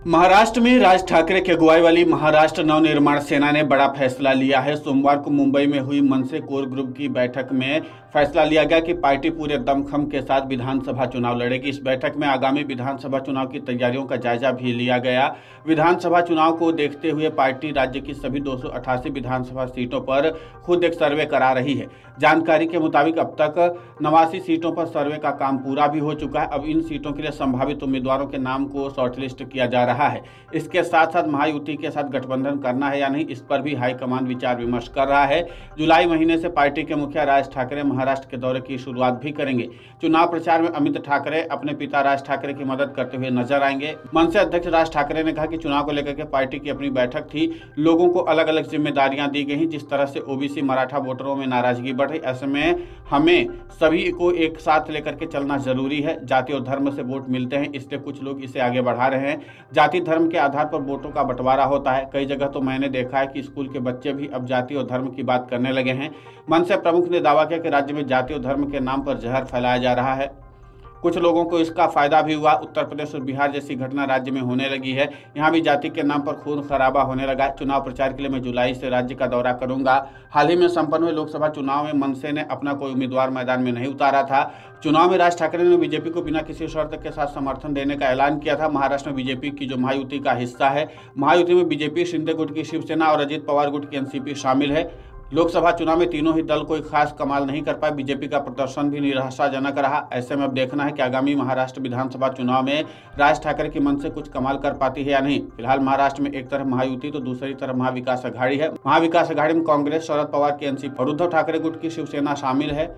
महाराष्ट्र में राज ठाकरे की अगुवाई वाली महाराष्ट्र नवनिर्माण सेना ने बड़ा फैसला लिया है। सोमवार को मुंबई में हुई मनसे कोर ग्रुप की बैठक में फैसला लिया गया कि पार्टी पूरे दमखम के साथ विधानसभा चुनाव लड़ेगी। इस बैठक में आगामी विधानसभा चुनाव की तैयारियों का जायजा भी लिया गया। विधानसभा चुनाव को देखते हुए पार्टी राज्य की सभी 288 विधानसभा सीटों पर खुद एक सर्वे करा रही है। जानकारी के मुताबिक अब तक 89 सीटों पर सर्वे का काम पूरा भी हो चुका है। अब इन सीटों के लिए संभावित उम्मीदवारों के नाम को शॉर्टलिस्ट किया जा रहा है। इसके साथ साथ महायुति के साथ गठबंधन करना है या नहीं, इस पर भी हाईकमान विचार विमर्श कर रहा है। जुलाई महीने से पार्टी के मुखिया राज ठाकरे महाराष्ट्र के दौरे की शुरुआत भी करेंगे। चुनाव प्रचार में अमित ठाकरे अपने पिता राज ठाकरे की मदद करते हुए नजर आएंगे। मनसे अध्यक्ष राज ठाकरे ने कहा कि चुनाव को लेकर के पार्टी की अपनी बैठक थी, लोगों को अलग अलग जिम्मेदारियां दी गई। जिस तरह से ओबीसी मराठा वोटरों में नाराजगी बढ़ रही, ऐसे में हमें सभी को एक साथ लेकर के चलना जरूरी है। जाति और धर्म से वोट मिलते हैं, इसलिए कुछ लोग इसे आगे बढ़ा रहे हैं। जाति धर्म के आधार पर वोटों का बंटवारा होता है। कई जगह तो मैंने देखा है कि स्कूल के बच्चे भी अब जाति और धर्म की बात करने लगे हैं। मनसे प्रमुख ने दावा किया कि राज्य में जाति और धर्म के नाम पर जहर फैलाया जा रहा है। कुछ लोगों को इसका फायदा भी हुआ। उत्तर प्रदेश और बिहार जैसी घटना राज्य में होने लगी है। यहाँ भी जाति के नाम पर खून खराबा होने लगा। चुनाव प्रचार के लिए मैं जुलाई से राज्य का दौरा करूंगा। हाल ही में संपन्न हुए लोकसभा चुनाव में मनसे ने अपना कोई उम्मीदवार मैदान में नहीं उतारा था। चुनाव में राज ठाकरे ने बीजेपी को बिना किसी शर्त के साथ समर्थन देने का ऐलान किया था। महाराष्ट्र में बीजेपी की जो महायुति का हिस्सा है, महायुति में बीजेपी, शिंदे गुट की शिवसेना और अजित पवार गुट की एनसीपी शामिल है। लोकसभा चुनाव में तीनों ही दल कोई खास कमाल नहीं कर पाए। बीजेपी का प्रदर्शन भी निराशाजनक रहा। ऐसे में अब देखना है कि आगामी महाराष्ट्र विधानसभा चुनाव में राज ठाकरे की मन से कुछ कमाल कर पाती है या नहीं। फिलहाल महाराष्ट्र में एक तरफ महायुति तो दूसरी तरफ महाविकास अघाड़ी है। महाविकास अघाड़ी में कांग्रेस, शरद पवार की एनसीपी और उद्धव ठाकरे गुट की शिवसेना शामिल है।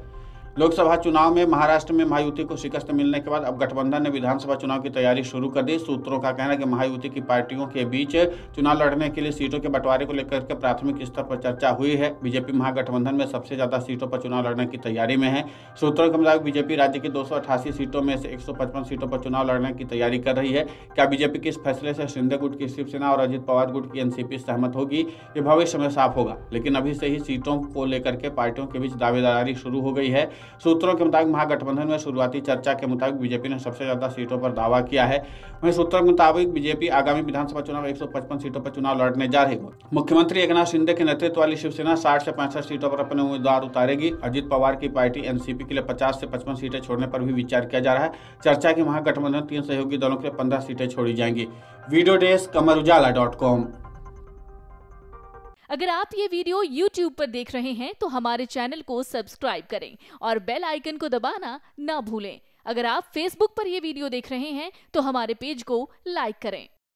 लोकसभा चुनाव में महाराष्ट्र में महायुति को शिकस्त मिलने के बाद अब गठबंधन ने विधानसभा चुनाव की तैयारी शुरू कर दी। सूत्रों का कहना है कि महायुति की पार्टियों के बीच चुनाव लड़ने के लिए सीटों के बंटवारे को लेकर के प्राथमिक स्तर पर चर्चा हुई है। बीजेपी महागठबंधन में सबसे ज्यादा सीटों पर चुनाव लड़ने की तैयारी में है। सूत्रों के मुताबिक बीजेपी राज्य की 288 सीटों में से 155 सीटों पर चुनाव लड़ने की तैयारी कर रही है। क्या बीजेपी के इस फैसले से शिंदे गुट की शिवसेना और अजित पवार गुट की एनसीपी सहमत होगी, ये भविष्य में साफ होगा। लेकिन अभी से ही सीटों को लेकर के पार्टियों के बीच दावेदारी शुरू हो गई है। सूत्रों के मुताबिक महागठबंधन में शुरुआती चर्चा के मुताबिक बीजेपी ने सबसे ज्यादा सीटों पर दावा किया है। वहीं सूत्रों के मुताबिक बीजेपी आगामी विधानसभा चुनाव में 155 सीटों पर चुनाव लड़ने जा रही है। मुख्यमंत्री एकनाथ शिंदे के नेतृत्व वाली शिवसेना 60 से 65 सीटों पर अपने उम्मीदवार उतारेगी। अजित पवार की पार्टी एनसीपी के लिए 50 से 55 सीटें छोड़ने पर भी विचार किया जा रहा है। चर्चा की महागठबंधन 3 सहयोगी दलों के लिए 15 सीटें छोड़ी जाएंगी। Video desk amarujala.com। अगर आप ये वीडियो YouTube पर देख रहे हैं तो हमारे चैनल को सब्सक्राइब करें और बेल आइकन को दबाना ना भूलें। अगर आप Facebook पर ये वीडियो देख रहे हैं तो हमारे पेज को लाइक करें।